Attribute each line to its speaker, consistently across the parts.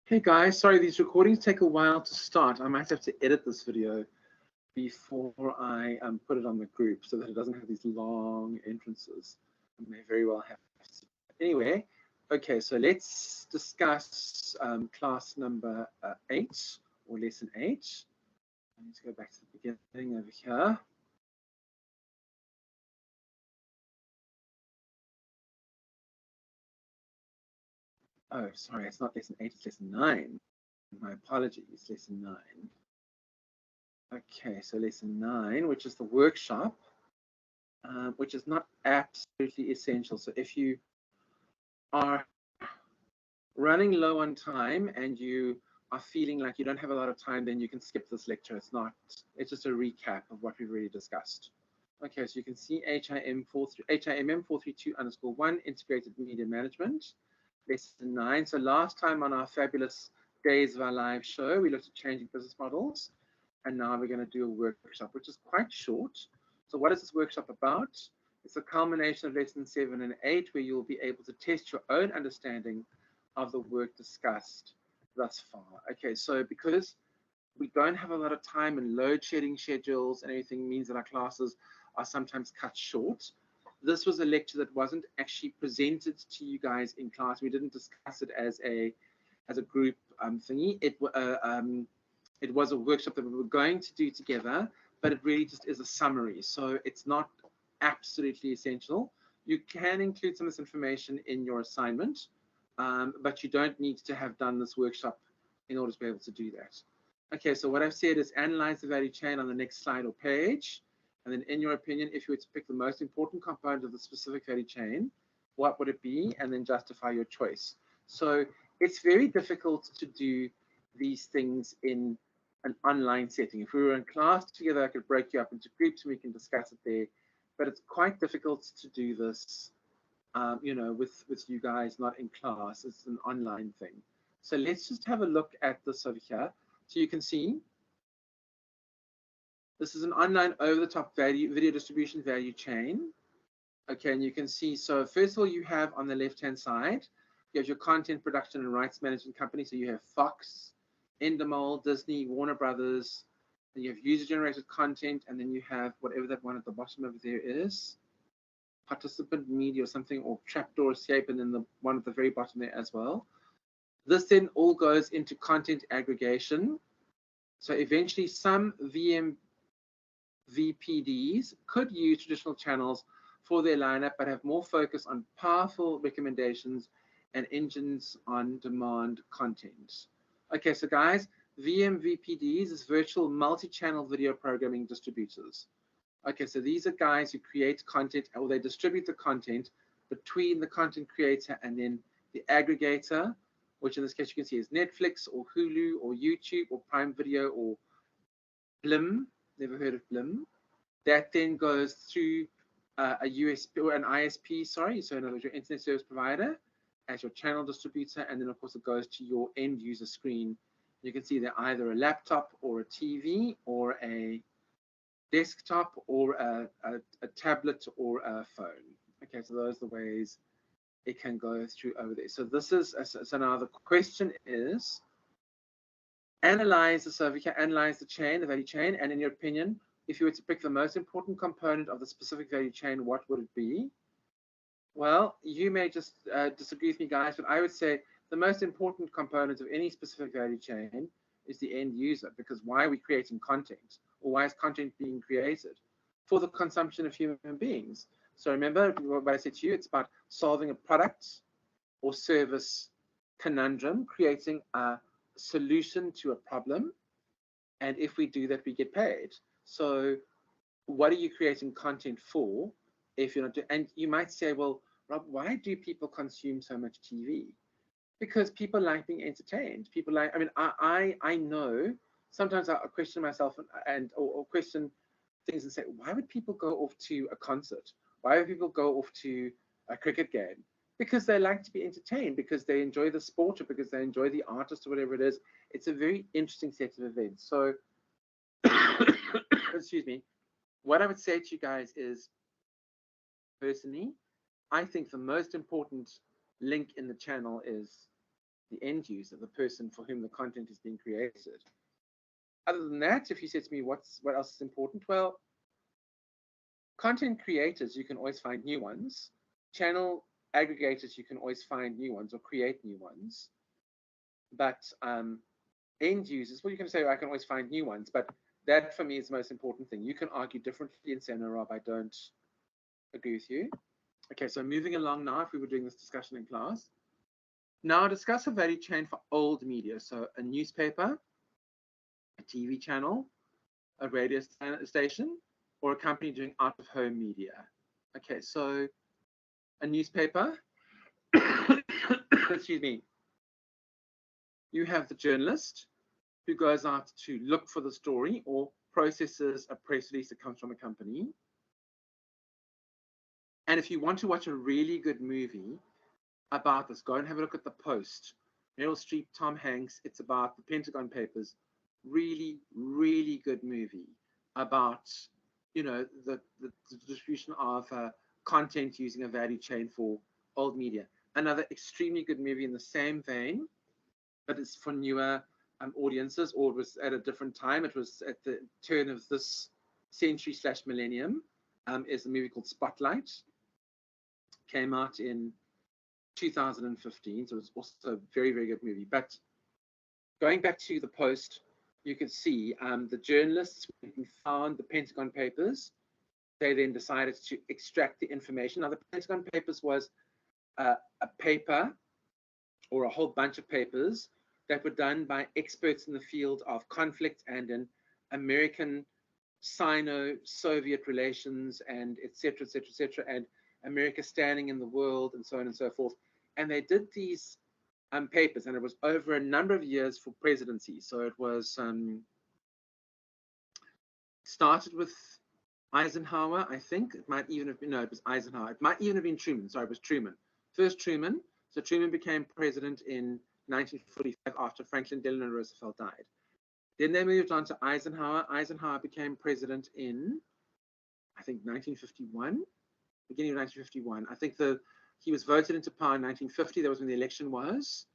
Speaker 1: Hey guys, sorry, these recordings take a while to start. I might have to edit this video before I put it on the group so that it doesn't have these long entrances. I may very well have to. Anyway, okay, so let's discuss class number 8 or lesson 8. I need to go back to the beginning over here. Oh, sorry, it's not lesson 8, it's lesson 9. My apologies, lesson 9. Okay, so lesson 9, which is the workshop, which is not absolutely essential. So if you are running low on time and you are feeling like you don't have a lot of time, then you can skip this lecture. It's just a recap of what we've already discussed. Okay, so you can see HIMM 432_1, Integrated Media Management, lesson 9. So last time on our fabulous days of our live show, we looked at changing business models. And now we're going to do a workshop, which is quite short. So what is this workshop about? It's a culmination of lessons 7 and 8, where you'll be able to test your own understanding of the work discussed thus far. Okay, so because we don't have a lot of time and load shedding schedules and everything means that our classes are sometimes cut short. This was a lecture that wasn't actually presented to you guys in class. We didn't discuss it as a group thingy. It was a workshop that we were going to do together, but it really just is a summary. So it's not absolutely essential. You can include some of this information in your assignment, but you don't need to have done this workshop in order to be able to do that. Okay, so what I've said is analyze the value chain on the next slide or page. And then in your opinion, if you were to pick the most important component of the specific value chain, what would it be? And then justify your choice. So it's very difficult to do these things in an online setting. If we were in class together, I could break you up into groups and we can discuss it there. But it's quite difficult to do this, you know, with you guys not in class. It's an online thing. So let's just have a look at this over here. So you can see this is an online over-the-top video distribution value chain. Okay, and you can see, so first of all, you have on the left-hand side, you have your content production and rights management company. So you have Fox, Endemol, Disney, Warner Brothers, and you have user-generated content, and then you have whatever that one at the bottom over there is, participant media or something, or trapdoor escape, and then the one at the very bottom there as well. This then all goes into content aggregation. So eventually some VPDs could use traditional channels for their lineup, but have more focus on powerful recommendations and engines on demand content. Okay, so guys, VPDs is virtual multi-channel video programming distributors. Okay, so these are guys who create content, or they distribute the content between the content creator and then the aggregator, which in this case you can see is Netflix or Hulu or YouTube or Prime Video or Blim. Never heard of Blim. That then goes through a USB or an ISP, sorry, so in other words, your internet service provider as your channel distributor, and then of course it goes to your end user screen. You can see they're either a laptop or a TV or a desktop or a tablet or a phone. Okay, so those are the ways it can go through over there. So this is, so now the question is, analyze the survey, analyze the chain, the value chain, and in your opinion, if you were to pick the most important component of the specific value chain, what would it be? Well, you may just disagree with me, guys, but I would say the most important component of any specific value chain is the end user, because why are we creating content? Or why is content being created? For the consumption of human beings. So remember what I said to you, it's about solving a product or service conundrum, creating a solution to a problem, and if we do that, we get paid. So what are you creating content for if you're not doing? And you might say, well, Rob, why do people consume so much TV? Because people like being entertained. People like, I mean, I know sometimes I question myself or question things and say, why would people go off to a concert? Why would people go off to a cricket game? Because they like to be entertained, because they enjoy the sport, or because they enjoy the artist, or whatever it is. It's a very interesting set of events. So, excuse me, what I would say to you guys is, personally, I think the most important link in the channel is the end user, the person for whom the content is being created. Other than that, if you said to me, what else is important? Well, content creators, you can always find new ones. Channel aggregators, you can always find new ones or create new ones. But end users, well, you can say, I can always find new ones, but that for me is the most important thing. You can argue differently and say, no, Rob, I don't agree with you. Okay, so moving along now, if we were doing this discussion in class. Now discuss a value chain for old media. So a newspaper, a TV channel, a radio station, or a company doing out-of-home media. Okay, so a newspaper, excuse me, you have the journalist who goes out to look for the story or processes a press release that comes from a company. And if you want to watch a really good movie about this, go and have a look at The Post. Meryl Streep, Tom Hanks. It's about the Pentagon Papers. Really, really good movie about, you know, the distribution of content using a value chain for old media. Another extremely good movie in the same vein, but it's for newer audiences, or it was at a different time. It was at the turn of this century / millennium. Is a movie called Spotlight. Came out in 2015, so it's also a very, very good movie. But going back to The Post, you can see the journalists found the Pentagon Papers. They then decided to extract the information. Now, the Pentagon Papers was a paper or a whole bunch of papers that were done by experts in the field of conflict and in American Sino-Soviet relations, and et cetera, and America standing in the world, and so on and so forth. And they did these papers, and it was over a number of years for presidency. So it was started with Eisenhower, I think. It might even have been, no, it was Eisenhower. It might even have been Truman. Sorry, it was Truman. First Truman. So Truman became president in 1945 after Franklin Delano Roosevelt died. Then they moved on to Eisenhower. Eisenhower became president in, I think, 1951, beginning of 1951. I think he was voted into power in 1950. That was when the election was.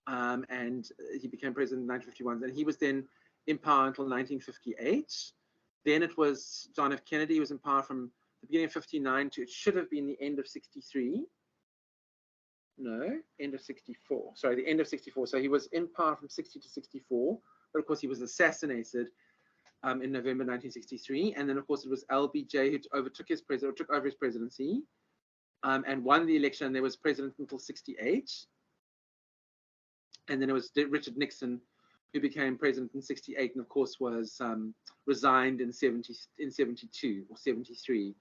Speaker 1: And he became president in 1951. And he was then in power until 1958. Then it was John F. Kennedy. He was in power from the beginning of 59 to, it should have been the end of 63. No, end of 64. Sorry, the end of 64. So he was in power from 60 to 64. But of course, he was assassinated in November 1963. And then, of course, it was LBJ who took over his presidency and won the election. There was president until 68. And then it was Richard Nixon who became president in 68 and, of course, was resigned in 72 or 73.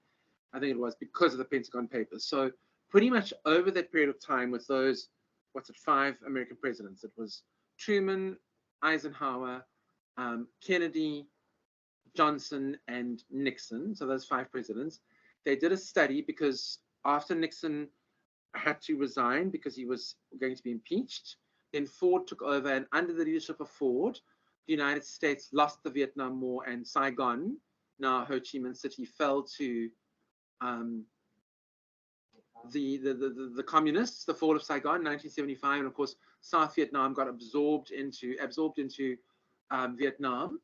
Speaker 1: I think it was because of the Pentagon Papers. So pretty much over that period of time with those, 5 American presidents. It was Truman, Eisenhower, Kennedy, Johnson, and Nixon. So those 5 presidents. They did a study because after Nixon had to resign because he was going to be impeached, then Ford took over, and under the leadership of Ford, the United States lost the Vietnam War, and Saigon, now Ho Chi Minh City, fell to the communists. The fall of Saigon, 1975, and of course South Vietnam got absorbed into Vietnam,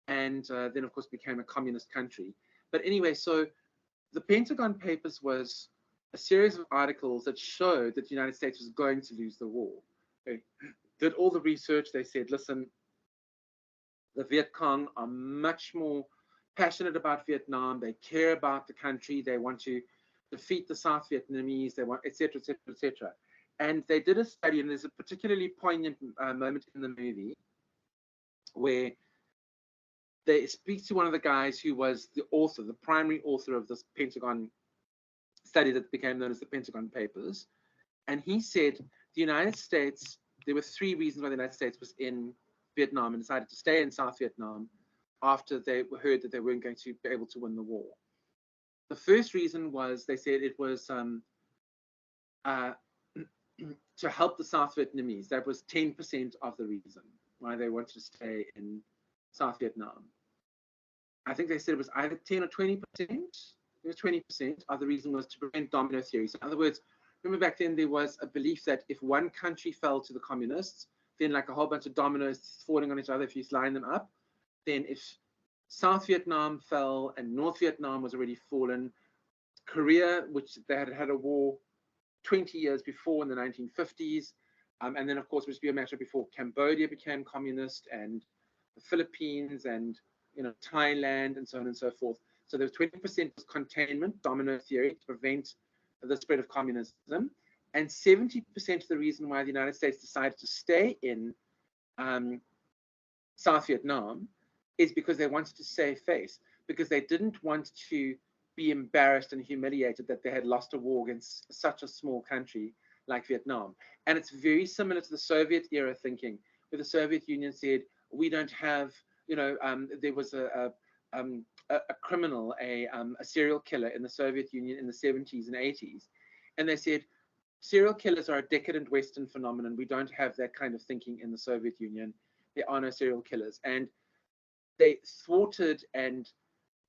Speaker 1: and then of course became a communist country. But anyway, so the Pentagon Papers was a series of articles that showed that the United States was going to lose the war. They did all the research. They said, listen, the Viet Cong are much more passionate about Vietnam. They care about the country. They want to defeat the South Vietnamese. They want, et cetera, et cetera, et cetera. And they did a study, and there's a particularly poignant moment in the movie where they speak to one of the guys who was the primary author of this Pentagon study that became known as the Pentagon Papers. And he said the United States, there were 3 reasons why the United States was in Vietnam and decided to stay in South Vietnam after they heard that they weren't going to be able to win the war. The first reason was, they said it was to help the South Vietnamese. That was 10% of the reason why they wanted to stay in South Vietnam. I think they said it was either 10 or 20%. It was 20% of the reason was to prevent domino theory. So in other words, remember back then there was a belief that if one country fell to the communists, then like a whole bunch of dominoes falling on each other if you line them up, then if South Vietnam fell and North Vietnam was already fallen, Korea, which they had had a war 20 years before in the 1950s, and then of course it was be a matter before Cambodia became communist, and the Philippines, and Thailand, and so on and so forth. So there was 20% containment, domino theory, to prevent the spread of communism, and 70% of the reason why the United States decided to stay in South Vietnam is because they wanted to save face, because they didn't want to be embarrassed and humiliated that they had lost a war against such a small country like Vietnam. And it's very similar to the Soviet era thinking, where the Soviet Union said, we don't have, there was a criminal, a serial killer in the Soviet Union in the 70s and 80s. And they said, serial killers are a decadent Western phenomenon. We don't have that kind of thinking in the Soviet Union. There are no serial killers. And they thwarted and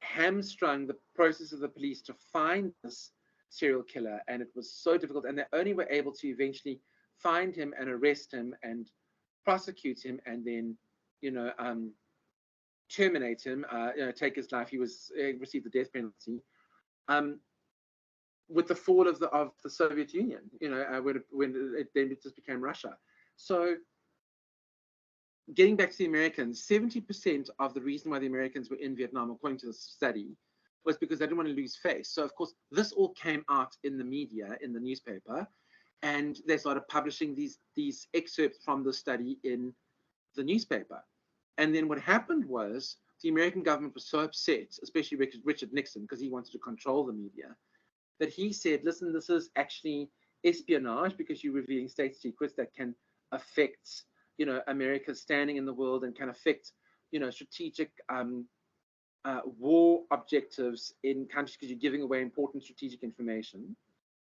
Speaker 1: hamstrung the process of the police to find this serial killer. And it was so difficult. And they only were able to eventually find him and arrest him and prosecute him and then, terminate him, take his life. He received the death penalty. With the fall of the Soviet Union, when it just became Russia. So getting back to the Americans, 70% of the reason why the Americans were in Vietnam, according to the study, was because they didn't want to lose face. So of course, this all came out in the media, in the newspaper, and they started publishing these excerpts from the study in the newspaper. And then what happened was the American government was so upset, especially Richard Nixon, because he wanted to control the media, that he said, listen, this is actually espionage because you're revealing state secrets that can affect, America's standing in the world and can affect, strategic war objectives in countries because you're giving away important strategic information.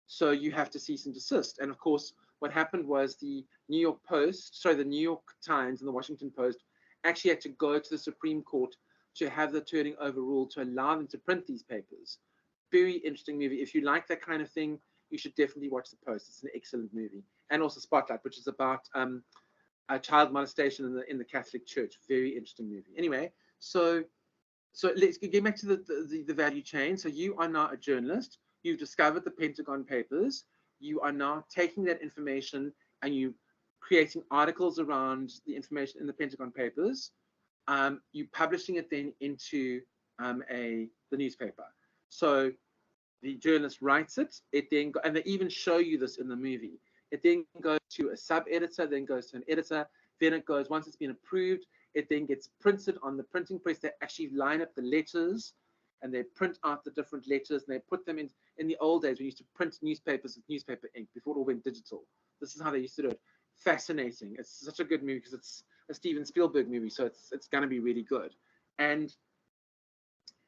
Speaker 1: So you have to cease and desist. And of course, what happened was the New York Times and the Washington Post actually had to go to the Supreme Court to have the turning overruled to allow them to print these papers. Very interesting movie. If you like that kind of thing, you should definitely watch The Post. It's an excellent movie. And also Spotlight, which is about child molestation in the Catholic Church. Very interesting movie. Anyway, so let's get back to the value chain. So you are now a journalist. You've discovered the Pentagon Papers. You are now taking that information and you creating articles around the information in the Pentagon Papers. You publishing it then into the newspaper. So the journalist writes it. And they even show you this in the movie. It then goes to a sub-editor, then goes to an editor, then it goes, once it's been approved, it then gets printed on the printing press. They actually line up the letters and they print out the different letters and they put them in the old days, we used to print newspapers with newspaper ink before it all went digital. This is how they used to do it. Fascinating. It's such a good movie because it's a Steven Spielberg movie, so it's going to be really good. And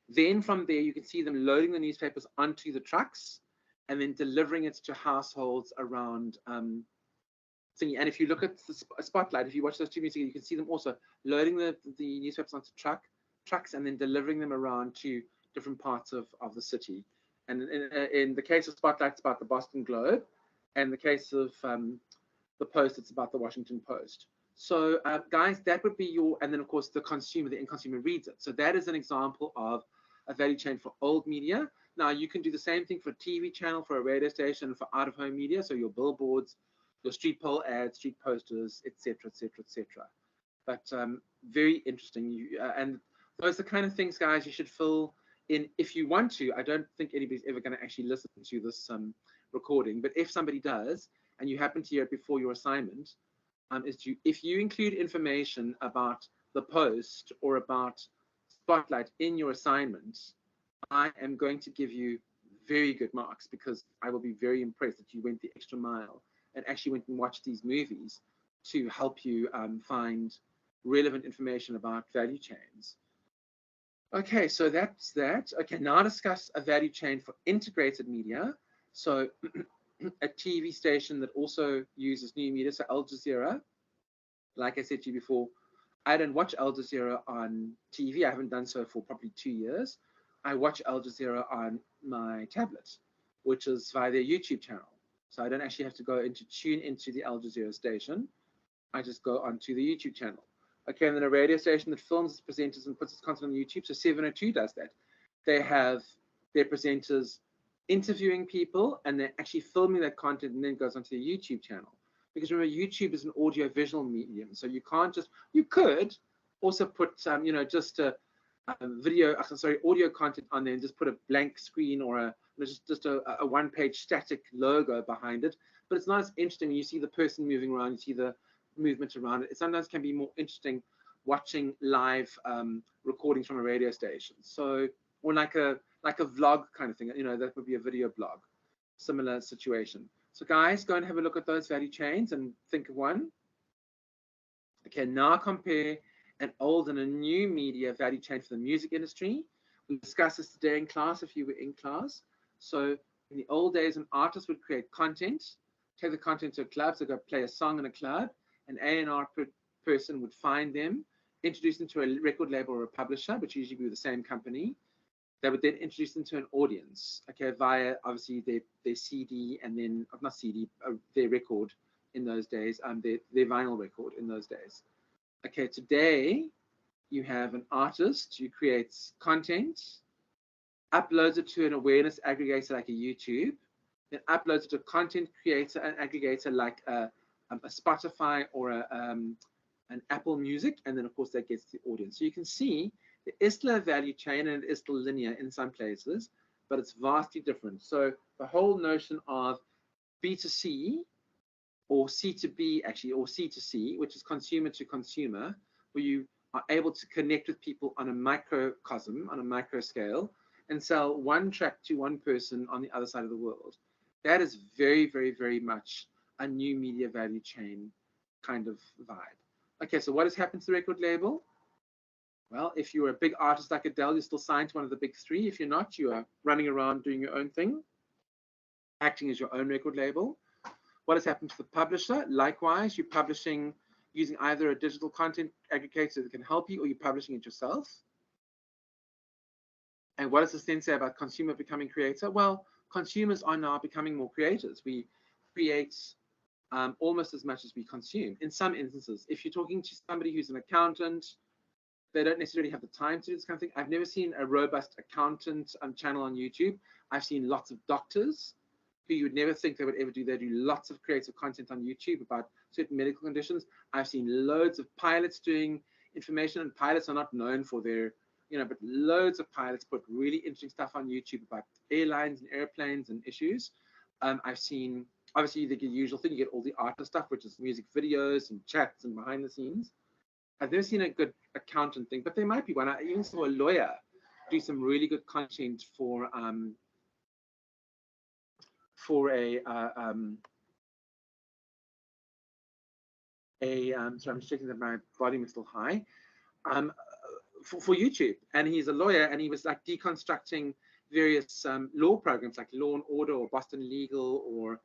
Speaker 1: then from there, you can see them loading the newspapers onto the trucks and then delivering it to households around thingy. And if you look at the Spotlight, if you watch those two movies, you can see them also loading the newspapers onto trucks and then delivering them around to different parts of the city. And in the case of Spotlight, it's about the Boston Globe. And the case of the Post, it's about the Washington Post. So guys, that would be and then of course the end consumer reads it. So that is an example of a value chain for old media. Now you can do the same thing for a TV channel, for a radio station, for out-of-home media. So your billboards, your street pole ads, street posters, etc., etc., etc. But very interesting. And those are the kind of things, guys, you should fill in if you want to. I don't think anybody's ever going to actually listen to this recording, but if somebody does, and you happen to hear it before your assignment, if you include information about the Post or about Spotlight in your assignment, I am going to give you very good marks because I will be very impressed that you went the extra mile and actually went and watched these movies to help you find relevant information about value chains. Okay, so that's that. Okay, now discuss a value chain for integrated media. So a TV station that also uses new media, so Al Jazeera. Like I said to you before, I don't watch Al Jazeera on TV. I haven't done so for probably 2 years. I watch Al Jazeera on my tablet, which is via their YouTube channel. So I don't actually have to go tune into the Al Jazeera station. I just go onto the YouTube channel. Okay, and then a radio station that films its presenters and puts its content on YouTube. So 702 does that. They have their presenters interviewing people, and they're actually filming that content, and then it goes onto the YouTube channel. Because remember, YouTube is an audio-visual medium, so you can't just, you could also put, you know, just a audio content on there and just put a blank screen or just a one-page static logo behind it. But it's not as interesting when you see the person moving around, you see the movement around it. It sometimes can be more interesting watching live recordings from a radio station. So, or like a vlog kind of thing, you know, that would be a video blog, similar situation. So guys, go and have a look at those value chains and think of one. Okay, now compare an old and a new media value chain for the music industry. We discussed this today in class if you were in class. So in the old days, an artist would create content, take the content to a club, so go play a song in a club. An A&R person would find them, introduce them to a record label or a publisher, which usually be the same company. They would then introduce them to an audience, okay, via obviously their CD and then, not CD, their record in those days, their vinyl record in those days. Okay, today you have an artist who creates content, uploads it to an awareness aggregator like a YouTube, then uploads it to a content creator and aggregator like a Spotify or an Apple Music, and then of course that gets the audience. So you can see there is still a value chain and it is still linear in some places, but it's vastly different. So the whole notion of B2C or C2B actually, or C2C, which is consumer to consumer, where you are able to connect with people on a microcosm, on a micro scale, and sell one track to one person on the other side of the world. That is very, very, very much a new media value chain kind of vibe. Okay, so what has happened to the record label? Well, if you're a big artist like Adele, you're still signed to one of the big three. If you're not, you are running around doing your own thing, acting as your own record label. What has happened to the publisher? Likewise, you're publishing using either a digital content aggregator that can help you, or you're publishing it yourself. And what does this then say about consumer becoming creator? Well, consumers are now becoming more creators. We create almost as much as we consume. In some instances, if you're talking to somebody who's an accountant, they don't necessarily have the time to do this kind of thing. I've never seen a robust accountant channel on YouTube. I've seen lots of doctors who you would never think they would ever do. They do lots of creative content on YouTube about certain medical conditions. I've seen loads of pilots doing information, and pilots are not known for their, you know, but loads of pilots put really interesting stuff on YouTube about airlines and airplanes and issues. I've seen, obviously, the usual thing, you get all the artist stuff, which is music videos and chats and behind the scenes. I've never seen a good accountant thing, but there might be one. I even saw a lawyer do some really good content for a sorry, I'm just checking that my volume is still high. For YouTube, and he's a lawyer, and he was like deconstructing various law programs like Law and Order or Boston Legal, or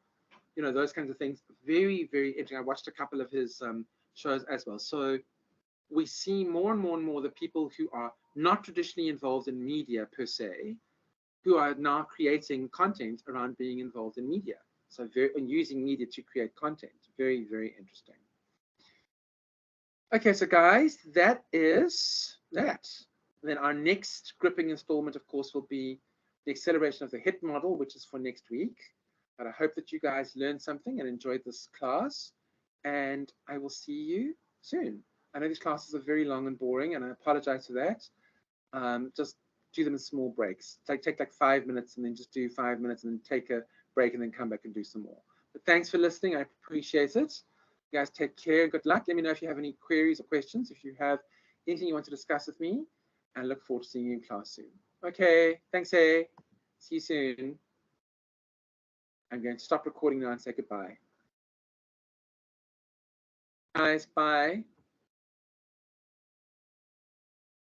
Speaker 1: you know, those kinds of things. Very, very interesting. I watched a couple of his shows as well. So we see more and more and more the people who are not traditionally involved in media per se, who are now creating content around being involved in media. So and using media to create content. Very, very interesting. Okay, so guys, that is that. Then our next gripping installment, of course, will be the acceleration of the HIT model, which is for next week. But I hope that you guys learned something and enjoyed this class. And I will see you soon. I know these classes are very long and boring, and I apologize for that. Just do them in small breaks. Take like 5 minutes and then just do 5 minutes and then take a break and then come back and do some more. But thanks for listening. I appreciate it. You guys take care and good luck. Let me know if you have any queries or questions, if you have anything you want to discuss with me, and look forward to seeing you in class soon. Okay, thanks, hey. See you soon. I'm going to stop recording now and say goodbye. Guys, bye.